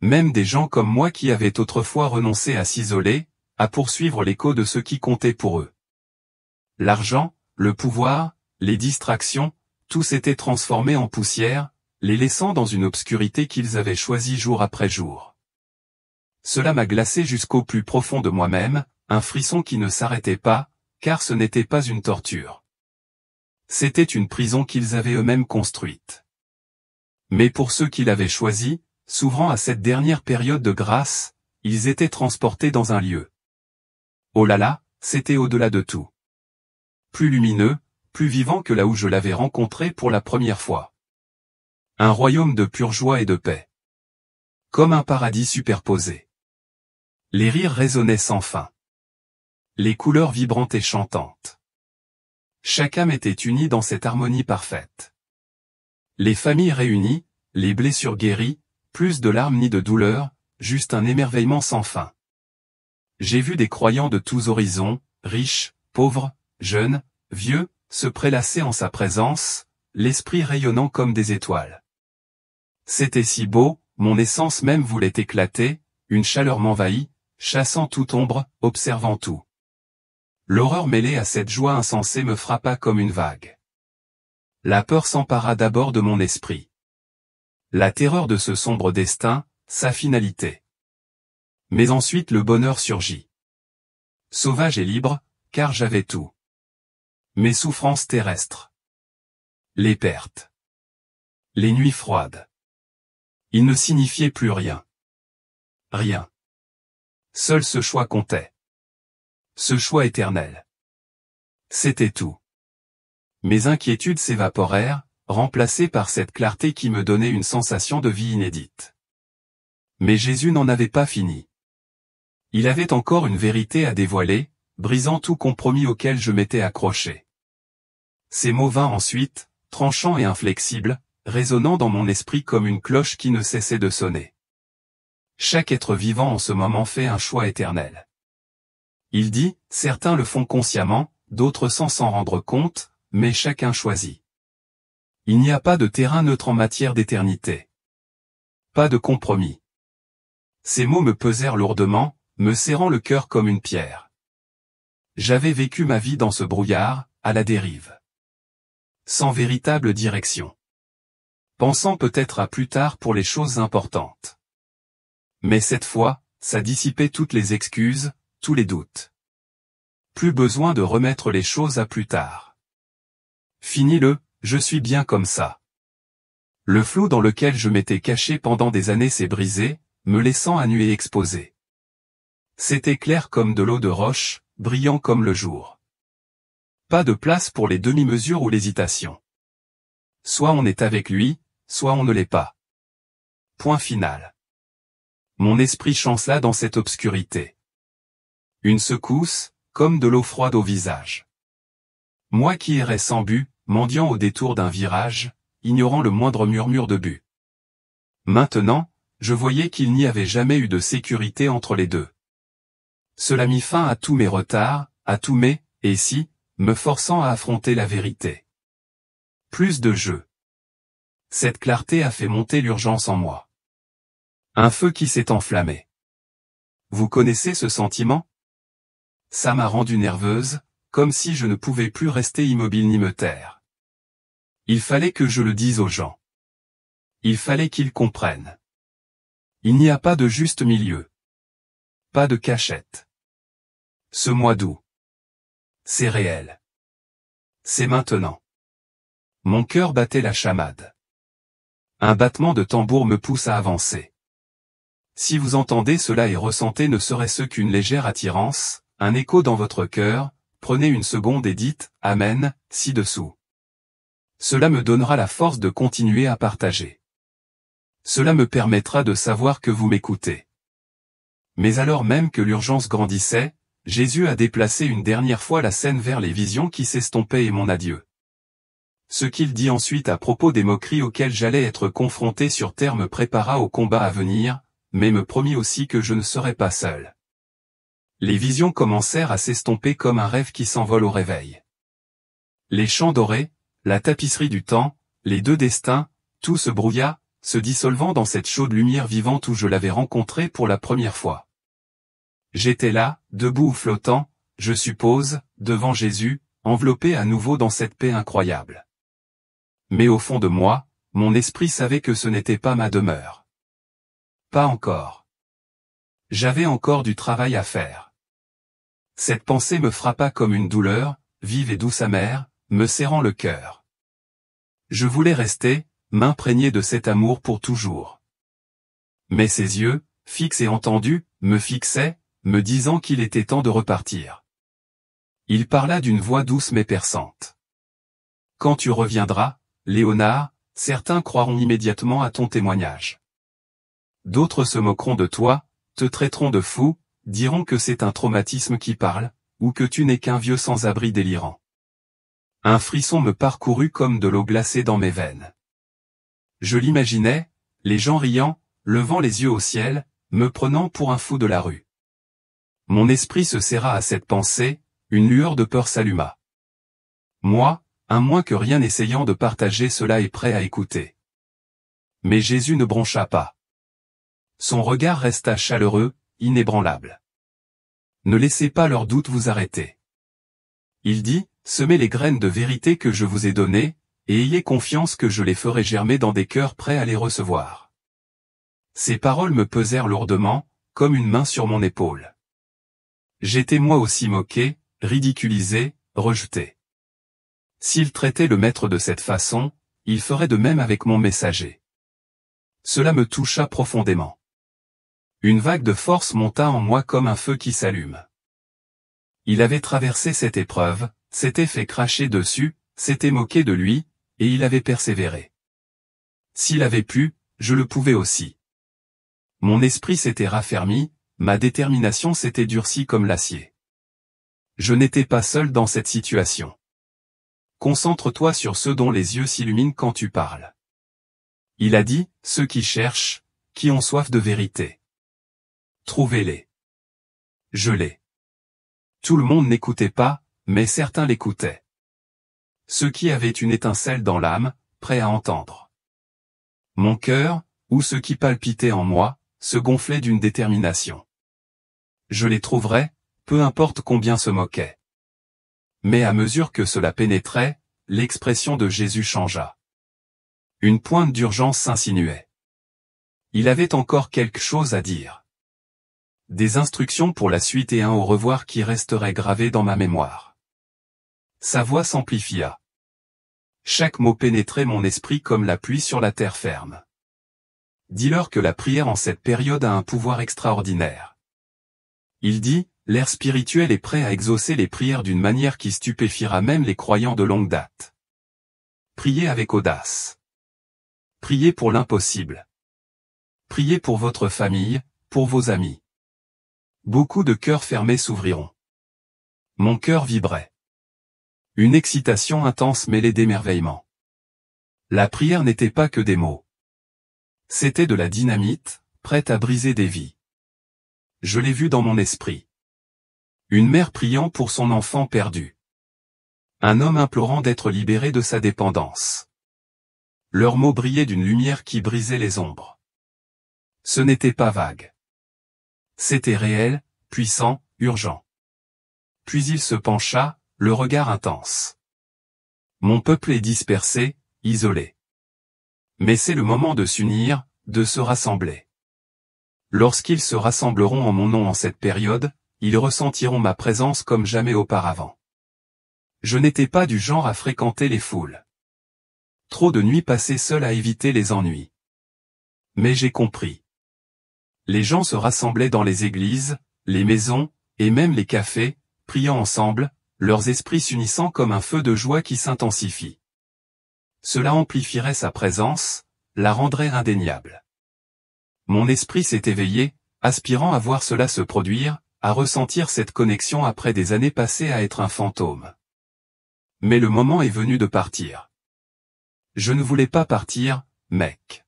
Même des gens comme moi qui avaient autrefois renoncé à s'isoler, à poursuivre l'écho de ce qui comptait pour eux. L'argent, le pouvoir, les distractions, tout s'était transformé en poussière, les laissant dans une obscurité qu'ils avaient choisie jour après jour. Cela m'a glacé jusqu'au plus profond de moi-même, un frisson qui ne s'arrêtait pas, car ce n'était pas une torture. C'était une prison qu'ils avaient eux-mêmes construite. Mais pour ceux qui l'avaient choisi, s'ouvrant à cette dernière période de grâce, ils étaient transportés dans un lieu. Oh là là, c'était au-delà de tout. Plus lumineux, plus vivant que là où je l'avais rencontré pour la première fois. Un royaume de pure joie et de paix. Comme un paradis superposé. Les rires résonnaient sans fin. Les couleurs vibrantes et chantantes. Chaque âme était unie dans cette harmonie parfaite. Les familles réunies, les blessures guéries, plus de larmes ni de douleurs, juste un émerveillement sans fin. J'ai vu des croyants de tous horizons, riches, pauvres, jeunes, vieux, se prélasser en sa présence, l'esprit rayonnant comme des étoiles. C'était si beau, mon essence même voulait éclater, une chaleur m'envahit, chassant toute ombre, observant tout. L'horreur mêlée à cette joie insensée me frappa comme une vague. La peur s'empara d'abord de mon esprit. La terreur de ce sombre destin, sa finalité. Mais ensuite le bonheur surgit. Sauvage et libre, car j'avais tout. Mes souffrances terrestres. Les pertes. Les nuits froides. Il ne signifiait plus rien. Rien. Seul ce choix comptait. Ce choix éternel. C'était tout. Mes inquiétudes s'évaporèrent, remplacées par cette clarté qui me donnait une sensation de vie inédite. Mais Jésus n'en avait pas fini. Il avait encore une vérité à dévoiler, brisant tout compromis auquel je m'étais accroché. Ces mots vinrent ensuite, tranchants et inflexibles, résonnant dans mon esprit comme une cloche qui ne cessait de sonner. Chaque être vivant en ce moment fait un choix éternel. Il dit, certains le font consciemment, d'autres sans s'en rendre compte, mais chacun choisit. Il n'y a pas de terrain neutre en matière d'éternité. Pas de compromis. Ces mots me pesèrent lourdement, me serrant le cœur comme une pierre. J'avais vécu ma vie dans ce brouillard, à la dérive. Sans véritable direction. Pensant peut-être à plus tard pour les choses importantes. Mais cette fois, ça dissipait toutes les excuses, tous les doutes. Plus besoin de remettre les choses à plus tard. Fini je suis bien comme ça. Le flou dans lequel je m'étais caché pendant des années s'est brisé, me laissant à nu et exposé. C'était clair comme de l'eau de roche, brillant comme le jour. Pas de place pour les demi-mesures ou l'hésitation. Soit on est avec lui, soit on ne l'est pas. Point final. Mon esprit chancela dans cette obscurité. Une secousse, comme de l'eau froide au visage. Moi qui errais sans but, mendiant au détour d'un virage, ignorant le moindre murmure de but. Maintenant, je voyais qu'il n'y avait jamais eu de sécurité entre les deux. Cela mit fin à tous mes retards, à tous mes « et si », me forçant à affronter la vérité. Plus de jeu. Cette clarté a fait monter l'urgence en moi. Un feu qui s'est enflammé. Vous connaissez ce sentiment? Ça m'a rendue nerveuse, comme si je ne pouvais plus rester immobile ni me taire. Il fallait que je le dise aux gens. Il fallait qu'ils comprennent. Il n'y a pas de juste milieu. Pas de cachette. Ce mois d'août. C'est réel. C'est maintenant. Mon cœur battait la chamade. Un battement de tambour me pousse à avancer. Si vous entendez cela et ressentez ne serait-ce qu'une légère attirance, un écho dans votre cœur, prenez une seconde et dites « Amen » ci-dessous. Cela me donnera la force de continuer à partager. Cela me permettra de savoir que vous m'écoutez. Mais alors même que l'urgence grandissait, Jésus a déplacé une dernière fois la scène vers les visions qui s'estompaient et mon adieu. Ce qu'il dit ensuite à propos des moqueries auxquelles j'allais être confronté sur terre me prépara au combat à venir, mais me promit aussi que je ne serais pas seul. Les visions commencèrent à s'estomper comme un rêve qui s'envole au réveil. Les champs dorés, la tapisserie du temps, les deux destins, tout se brouilla, se dissolvant dans cette chaude lumière vivante où je l'avais rencontré pour la première fois. J'étais là, debout ou flottant, je suppose, devant Jésus, enveloppé à nouveau dans cette paix incroyable. Mais au fond de moi, mon esprit savait que ce n'était pas ma demeure. Pas encore. J'avais encore du travail à faire. Cette pensée me frappa comme une douleur, vive et douce amère, me serrant le cœur. Je voulais rester, m'imprégner de cet amour pour toujours. Mais ses yeux, fixes et entendus, me fixaient, me disant qu'il était temps de repartir. Il parla d'une voix douce mais perçante. Quand tu reviendras, Léonard, certains croiront immédiatement à ton témoignage. D'autres se moqueront de toi, te traiteront de fou, diront que c'est un traumatisme qui parle, ou que tu n'es qu'un vieux sans-abri délirant. Un frisson me parcourut comme de l'eau glacée dans mes veines. Je l'imaginais, les gens riant, levant les yeux au ciel, me prenant pour un fou de la rue. Mon esprit se serra à cette pensée, une lueur de peur s'alluma. Moi, un moins que rien essayant de partager cela et prêt à écouter. Mais Jésus ne broncha pas. Son regard resta chaleureux, inébranlable. Ne laissez pas leurs doutes vous arrêter. Il dit, semez les graines de vérité que je vous ai données, et ayez confiance que je les ferai germer dans des cœurs prêts à les recevoir. Ces paroles me pesèrent lourdement, comme une main sur mon épaule. J'étais moi aussi moqué, ridiculisé, rejeté. S'il traitait le maître de cette façon, il ferait de même avec mon messager. Cela me toucha profondément. Une vague de force monta en moi comme un feu qui s'allume. Il avait traversé cette épreuve, s'était fait cracher dessus, s'était moqué de lui, et il avait persévéré. S'il avait pu, je le pouvais aussi. Mon esprit s'était raffermi, ma détermination s'était durcie comme l'acier. Je n'étais pas seul dans cette situation. Concentre-toi sur ceux dont les yeux s'illuminent quand tu parles. Il a dit, ceux qui cherchent, qui ont soif de vérité. Trouvez-les. Je l'ai. Tout le monde n'écoutait pas, mais certains l'écoutaient. Ceux qui avaient une étincelle dans l'âme, prêts à entendre. Mon cœur, ou ceux qui palpitaient en moi, se gonflaient d'une détermination. Je les trouverais, peu importe combien se moquaient. Mais à mesure que cela pénétrait, l'expression de Jésus changea. Une pointe d'urgence s'insinuait. Il avait encore quelque chose à dire. Des instructions pour la suite et un au revoir qui resterait gravé dans ma mémoire. Sa voix s'amplifia. Chaque mot pénétrait mon esprit comme la pluie sur la terre ferme. Dis-leur que la prière en cette période a un pouvoir extraordinaire. Il dit, l'air spirituel est prêt à exaucer les prières d'une manière qui stupéfiera même les croyants de longue date. Priez avec audace. Priez pour l'impossible. Priez pour votre famille, pour vos amis. Beaucoup de cœurs fermés s'ouvriront. Mon cœur vibrait. Une excitation intense mêlée d'émerveillement. La prière n'était pas que des mots. C'était de la dynamite, prête à briser des vies. Je l'ai vu dans mon esprit. Une mère priant pour son enfant perdu. Un homme implorant d'être libéré de sa dépendance. Leurs mots brillaient d'une lumière qui brisait les ombres. Ce n'était pas vague. C'était réel, puissant, urgent. Puis il se pencha, le regard intense. Mon peuple est dispersé, isolé. Mais c'est le moment de s'unir, de se rassembler. Lorsqu'ils se rassembleront en mon nom en cette période, ils ressentiront ma présence comme jamais auparavant. Je n'étais pas du genre à fréquenter les foules. Trop de nuits passées seul à éviter les ennuis. Mais j'ai compris. Les gens se rassemblaient dans les églises, les maisons, et même les cafés, priant ensemble, leurs esprits s'unissant comme un feu de joie qui s'intensifie. Cela amplifierait sa présence, la rendrait indéniable. Mon esprit s'est éveillé, aspirant à voir cela se produire, à ressentir cette connexion après des années passées à être un fantôme. Mais le moment est venu de partir. Je ne voulais pas partir, mec.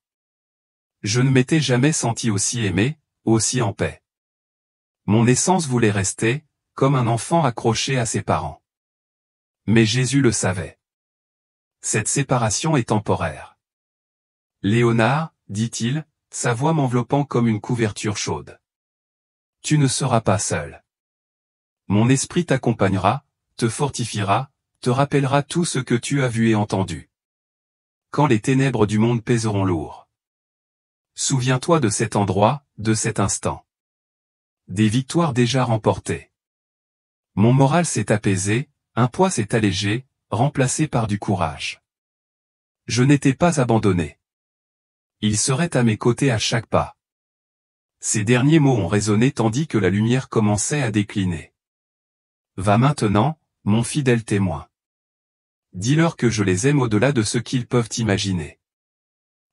Je ne m'étais jamais senti aussi aimé, aussi en paix. Mon essence voulait rester, comme un enfant accroché à ses parents. Mais Jésus le savait. Cette séparation est temporaire. Léonard, dit-il, sa voix m'enveloppant comme une couverture chaude. Tu ne seras pas seul. Mon esprit t'accompagnera, te fortifiera, te rappellera tout ce que tu as vu et entendu. Quand les ténèbres du monde pèseront lourd. Souviens-toi de cet endroit, de cet instant. Des victoires déjà remportées. Mon moral s'est apaisé, un poids s'est allégé, remplacé par du courage. Je n'étais pas abandonné. Il serait à mes côtés à chaque pas. Ces derniers mots ont résonné tandis que la lumière commençait à décliner. Va maintenant, mon fidèle témoin. Dis-leur que je les aime au-delà de ce qu'ils peuvent imaginer.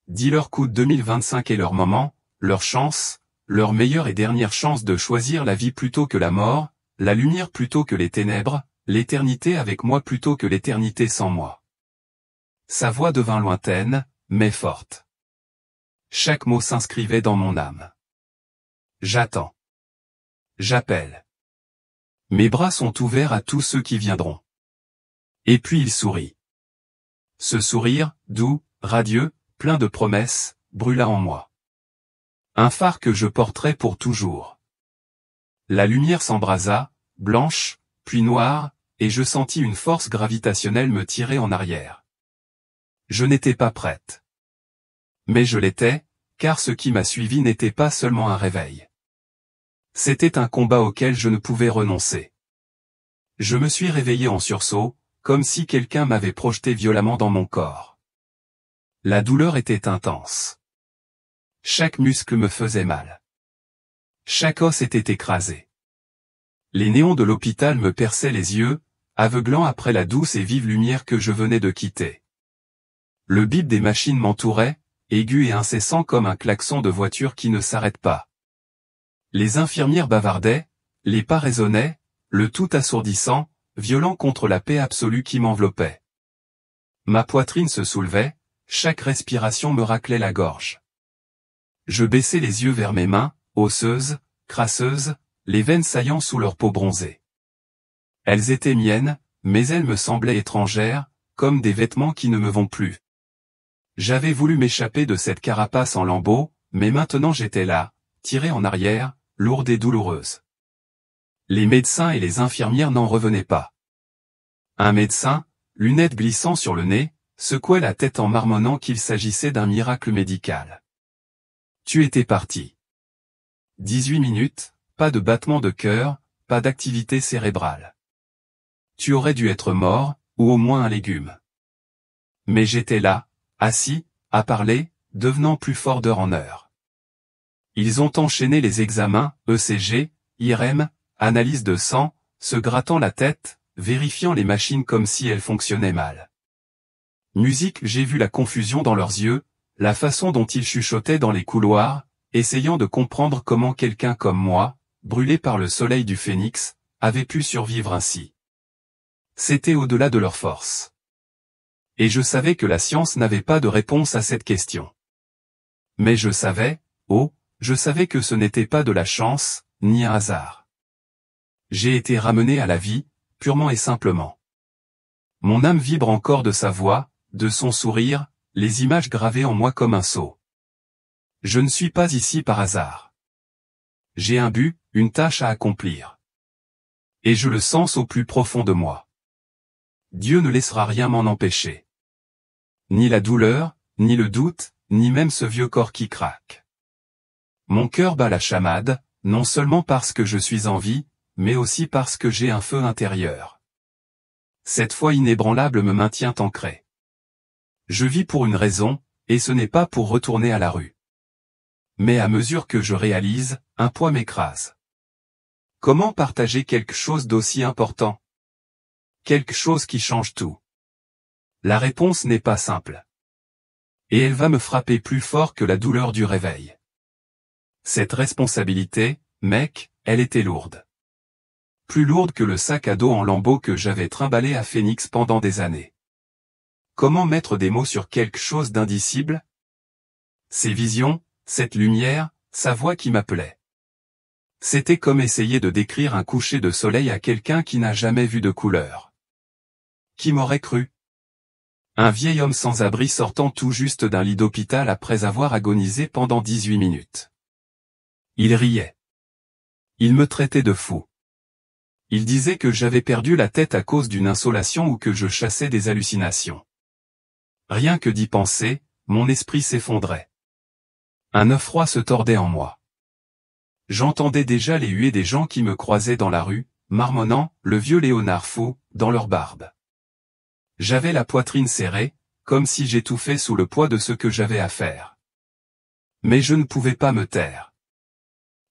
Dis-leur qu'août 2025 est leur moment, leur chance, leur meilleure et dernière chance de choisir la vie plutôt que la mort, la lumière plutôt que les ténèbres, l'éternité avec moi plutôt que l'éternité sans moi. Sa voix devint lointaine, mais forte. Chaque mot s'inscrivait dans mon âme. J'attends. J'appelle. Mes bras sont ouverts à tous ceux qui viendront. Et puis il sourit. Ce sourire, doux, radieux, plein de promesses, brûla en moi. Un phare que je porterai pour toujours. La lumière s'embrasa, blanche, puis noire, et je sentis une force gravitationnelle me tirer en arrière. Je n'étais pas prête. Mais je l'étais, car ce qui m'a suivi n'était pas seulement un réveil. C'était un combat auquel je ne pouvais renoncer. Je me suis réveillé en sursaut, comme si quelqu'un m'avait projeté violemment dans mon corps. La douleur était intense. Chaque muscle me faisait mal. Chaque os était écrasé. Les néons de l'hôpital me perçaient les yeux, aveuglant après la douce et vive lumière que je venais de quitter. Le bip des machines m'entourait, aigu et incessant comme un klaxon de voiture qui ne s'arrête pas. Les infirmières bavardaient, les pas résonnaient, le tout assourdissant, violent contre la paix absolue qui m'enveloppait. Ma poitrine se soulevait, chaque respiration me raclait la gorge. Je baissai les yeux vers mes mains, osseuses, crasseuses, les veines saillant sous leur peau bronzée. Elles étaient miennes, mais elles me semblaient étrangères, comme des vêtements qui ne me vont plus. J'avais voulu m'échapper de cette carapace en lambeaux, mais maintenant j'étais là, tirée en arrière, lourde et douloureuse. Les médecins et les infirmières n'en revenaient pas. Un médecin, lunettes glissant sur le nez, secouait la tête en marmonnant qu'il s'agissait d'un miracle médical. Tu étais parti. 18 minutes, pas de battement de cœur, pas d'activité cérébrale. Tu aurais dû être mort, ou au moins un légume. Mais j'étais là, assis, à parler, devenant plus fort d'heure en heure. Ils ont enchaîné les examens, ECG, IRM, analyse de sang, se grattant la tête, vérifiant les machines comme si elles fonctionnaient mal. Musique, j'ai vu la confusion dans leurs yeux, la façon dont ils chuchotaient dans les couloirs, essayant de comprendre comment quelqu'un comme moi, brûlé par le soleil du phénix, avait pu survivre ainsi. C'était au-delà de leur force. Et je savais que la science n'avait pas de réponse à cette question. Mais je savais, je savais que ce n'était pas de la chance, ni un hasard. J'ai été ramené à la vie, purement et simplement. Mon âme vibre encore de sa voix, de son sourire, les images gravées en moi comme un sceau. Je ne suis pas ici par hasard. J'ai un but, une tâche à accomplir. Et je le sens au plus profond de moi. Dieu ne laissera rien m'en empêcher. Ni la douleur, ni le doute, ni même ce vieux corps qui craque. Mon cœur bat la chamade, non seulement parce que je suis en vie, mais aussi parce que j'ai un feu intérieur. Cette foi inébranlable me maintient ancré. Je vis pour une raison, et ce n'est pas pour retourner à la rue. Mais à mesure que je réalise, un poids m'écrase. Comment partager quelque chose d'aussi important? Quelque chose qui change tout. La réponse n'est pas simple. Et elle va me frapper plus fort que la douleur du réveil. Cette responsabilité, mec, elle était lourde. Plus lourde que le sac à dos en lambeaux que j'avais trimballé à Phoenix pendant des années. Comment mettre des mots sur quelque chose d'indicible? Ces visions, cette lumière, sa voix qui m'appelait. C'était comme essayer de décrire un coucher de soleil à quelqu'un qui n'a jamais vu de couleur. Qui m'aurait cru? Un vieil homme sans abri sortant tout juste d'un lit d'hôpital après avoir agonisé pendant 18 minutes. Il riait. Il me traitait de fou. Il disait que j'avais perdu la tête à cause d'une insolation ou que je chassais des hallucinations. Rien que d'y penser, mon esprit s'effondrait. Un œuf froid se tordait en moi. J'entendais déjà les huées des gens qui me croisaient dans la rue, marmonnant, le vieux Léonard fou, dans leur barbe. J'avais la poitrine serrée, comme si j'étouffais sous le poids de ce que j'avais à faire. Mais je ne pouvais pas me taire.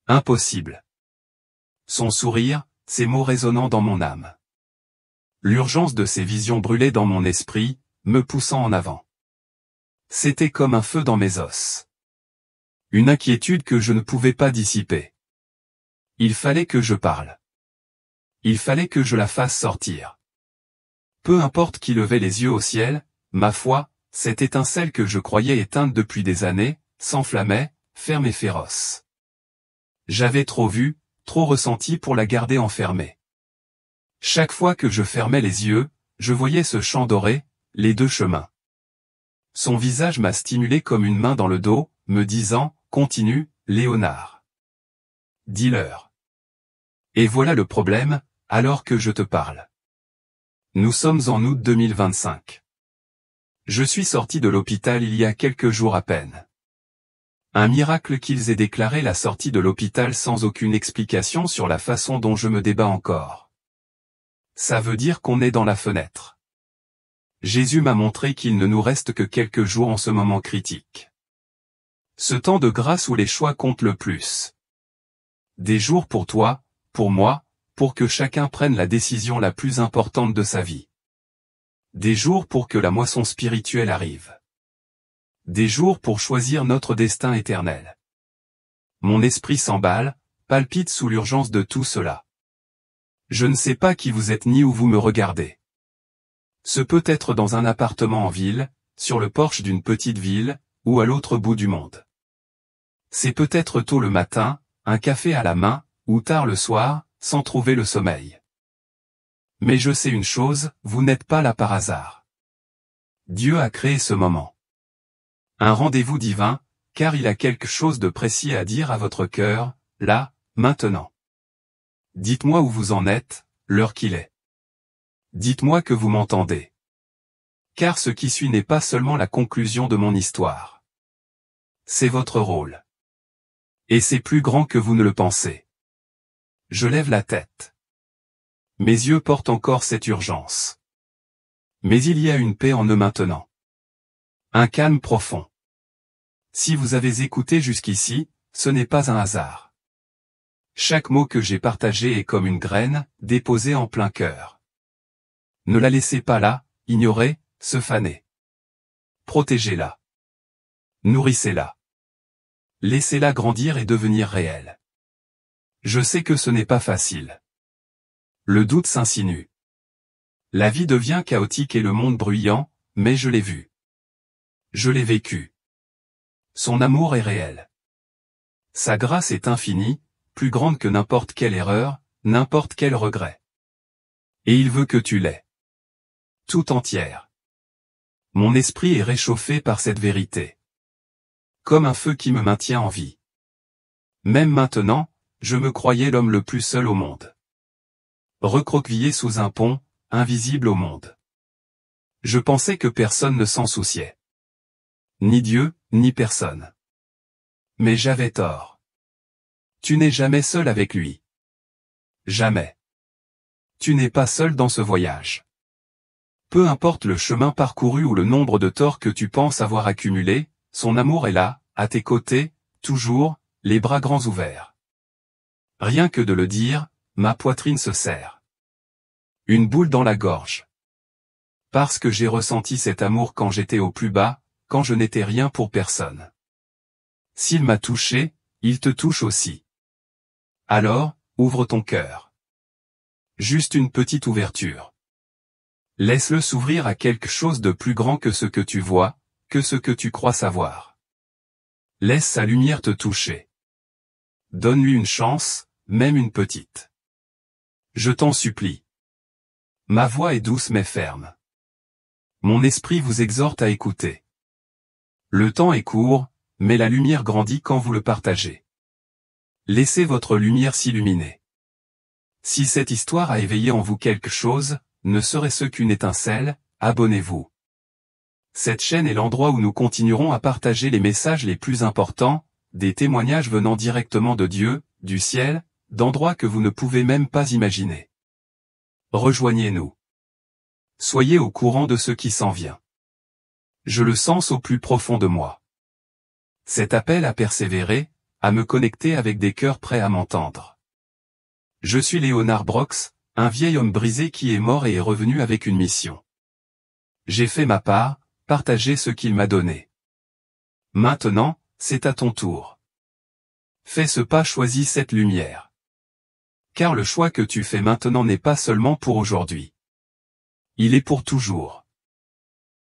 Impossible. Son sourire, ses mots résonnant dans mon âme. L'urgence de ces visions brûlait dans mon esprit, me poussant en avant. C'était comme un feu dans mes os. Une inquiétude que je ne pouvais pas dissiper. Il fallait que je parle. Il fallait que je la fasse sortir. Peu importe qui levait les yeux au ciel, ma foi, cette étincelle que je croyais éteinte depuis des années, s'enflammait, ferme et féroce. J'avais trop vu, trop ressenti pour la garder enfermée. Chaque fois que je fermais les yeux, je voyais ce champ doré, les deux chemins. Son visage m'a stimulé comme une main dans le dos, me disant, continue, Léonard. Dis-leur. Et voilà le problème, alors que je te parle. Nous sommes en août 2025. Je suis sorti de l'hôpital il y a quelques jours à peine. Un miracle qu'ils aient déclaré la sortie de l'hôpital sans aucune explication sur la façon dont je me débat encore. Ça veut dire qu'on est dans la fenêtre. Jésus m'a montré qu'il ne nous reste que quelques jours en ce moment critique. Ce temps de grâce où les choix comptent le plus. Des jours pour toi, pour moi, pour que chacun prenne la décision la plus importante de sa vie. Des jours pour que la moisson spirituelle arrive. Des jours pour choisir notre destin éternel. Mon esprit s'emballe, palpite sous l'urgence de tout cela. Je ne sais pas qui vous êtes ni où vous me regardez. Ce peut être dans un appartement en ville, sur le porche d'une petite ville, ou à l'autre bout du monde. C'est peut-être tôt le matin, un café à la main, ou tard le soir, sans trouver le sommeil. Mais je sais une chose, vous n'êtes pas là par hasard. Dieu a créé ce moment. Un rendez-vous divin, car il a quelque chose de précis à dire à votre cœur, là, maintenant. Dites-moi où vous en êtes, l'heure qu'il est. Dites-moi que vous m'entendez. Car ce qui suit n'est pas seulement la conclusion de mon histoire. C'est votre rôle. Et c'est plus grand que vous ne le pensez. Je lève la tête. Mes yeux portent encore cette urgence. Mais il y a une paix en eux maintenant. Un calme profond. Si vous avez écouté jusqu'ici, ce n'est pas un hasard. Chaque mot que j'ai partagé est comme une graine, déposée en plein cœur. Ne la laissez pas là, ignorez, se faner. Protégez-la. Nourrissez-la. Laissez-la grandir et devenir réelle. Je sais que ce n'est pas facile. Le doute s'insinue. La vie devient chaotique et le monde bruyant, mais je l'ai vu. Je l'ai vécu. Son amour est réel. Sa grâce est infinie, plus grande que n'importe quelle erreur, n'importe quel regret. Et il veut que tu l'aies. Tout entière. Mon esprit est réchauffé par cette vérité. Comme un feu qui me maintient en vie. Même maintenant, je me croyais l'homme le plus seul au monde. Recroquevillé sous un pont, invisible au monde. Je pensais que personne ne s'en souciait. Ni Dieu, ni personne. Mais j'avais tort. Tu n'es jamais seul avec lui. Jamais. Tu n'es pas seul dans ce voyage. Peu importe le chemin parcouru ou le nombre de torts que tu penses avoir accumulé, son amour est là, à tes côtés, toujours, les bras grands ouverts. Rien que de le dire, ma poitrine se serre. Une boule dans la gorge. Parce que j'ai ressenti cet amour quand j'étais au plus bas, quand je n'étais rien pour personne. S'il m'a touché, il te touche aussi. Alors, ouvre ton cœur. Juste une petite ouverture. Laisse-le s'ouvrir à quelque chose de plus grand que ce que tu vois, que ce que tu crois savoir. Laisse sa lumière te toucher. Donne-lui une chance, même une petite. Je t'en supplie. Ma voix est douce mais ferme. Mon esprit vous exhorte à écouter. Le temps est court, mais la lumière grandit quand vous le partagez. Laissez votre lumière s'illuminer. Si cette histoire a éveillé en vous quelque chose, ne serait-ce qu'une étincelle, abonnez-vous. Cette chaîne est l'endroit où nous continuerons à partager les messages les plus importants, des témoignages venant directement de Dieu, du ciel, d'endroits que vous ne pouvez même pas imaginer. Rejoignez-nous. Soyez au courant de ce qui s'en vient. Je le sens au plus profond de moi. Cet appel à persévérer, à me connecter avec des cœurs prêts à m'entendre. Je suis Léonard Brox, un vieil homme brisé qui est mort et est revenu avec une mission. J'ai fait ma part, partagé ce qu'il m'a donné. Maintenant, c'est à ton tour. Fais ce pas, choisis cette lumière. Car le choix que tu fais maintenant n'est pas seulement pour aujourd'hui. Il est pour toujours.